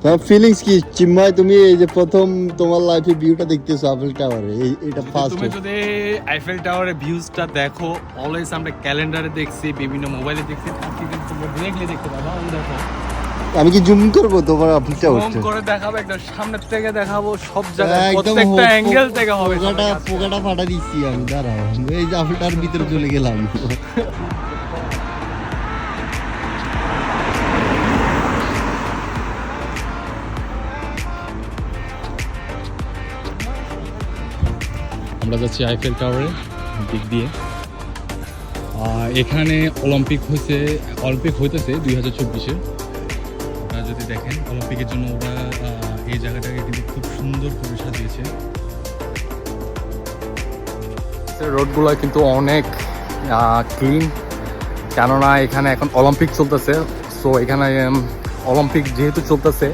তোমার ফিলিংস কি চিন্ময়? তুমি এই যে প্রথম তোমার লাইফে ভিউটা দেখতেছো আইফেল টাওয়ারে, এটা ফার্স্ট। তুমি যদি আইফেল টাওয়ারের ভিউজটা দেখো, অলওয়েজ আমরা ক্যালেন্ডারে দেখছি, বিভিন্ন মোবাইলে দেখছি, আজকে কিন্তু তোমরা ডিরেক্টলি দেখতে পাবা। দেখো, আমি কি জুম করবো তোমার আইফেল টাওয়ারটা? জুম করে দেখাবো, একদম সামনের থেকে দেখাবো, সব জায়গায় প্রত্যেকটা অ্যাঙ্গেল থেকে হবে। পোকাটা ফাটা দিচ্ছি আমি, দাঁড়াও। এই যে আইফেল টাওয়ার ভিতরে চলে গেলাম। আমরা যাচ্ছি আইফেল টাওয়ারের দিক দিয়ে। এখানে অলিম্পিক হইতেছে 2024-এ। আপনারা যদি দেখেন, অলিম্পিকের জন্য ওরা এই জায়গাটাকে কিন্তু খুব সুন্দর করে সাজিয়েছে। রোডগুলো কিন্তু অনেক ক্লিন, কেননা এখানে এখন অলিম্পিক চলতেছে। সো এখানে অলিম্পিক যেহেতু চলতেছে,